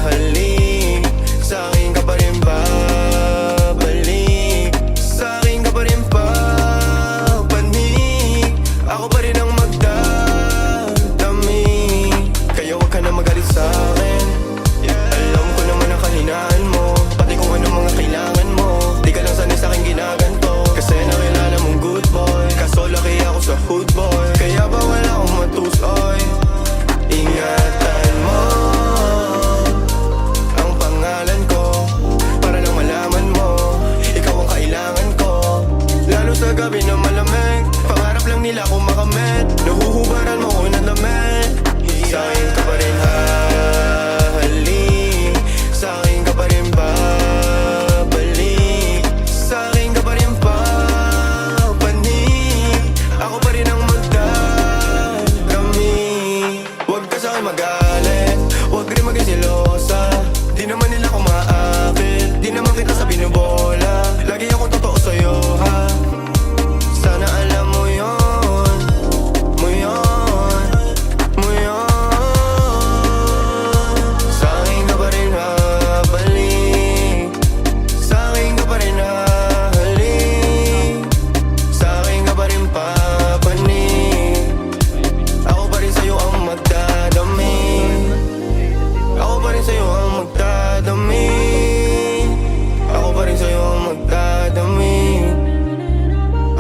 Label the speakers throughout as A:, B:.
A: hahalik, sa'kin ka pa rin babalik, sa'kin ka pa rin papanik, ako pa rin ang magdadami. Kaya wag ka na magalit sa'kin, alam ko naman ang kahinaan mo, pati kung ano mga kailangan mo. Di ka lang sanay sa'kin ginaganto, kasi nakilala mong good boy, kaso laki ako sa hood boy. Kaya bawal akong matusoy, ingatan mo ang pangalan ko, para lang malaman mo, ikaw ang kailangan ko. Lalo sa gabi na malamig, pangarap lang nila kung makamit, nahuhubaran mo ko na damit. Sa'kin ka pa rin hahalik, sa'kin ka pa rin babalik, sa'kin ka pa rin papanik, ako pa rin ang magdadami. Huwag ka sa'kin magalit, huwag rin maging selosa, di naman nila kumaakit, di naman kita sa binubola, lagi akong totoo sa'yo ha. Sana alam mo yun, mo yun, mo yun. Sa'kin ka pa rin habalik, sa'kin ka pa rin hahalik, sa'kin ka pa rin papanik, ako pa rin sa'yo ang magdadami, ako pa rin sa'yo ang magdadami, ako pa rin sa'yo ang magdadami,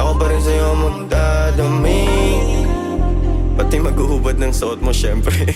A: ako pa rin sa'yo ang magdadami. Pati maghuhubad ng suot mo syempre.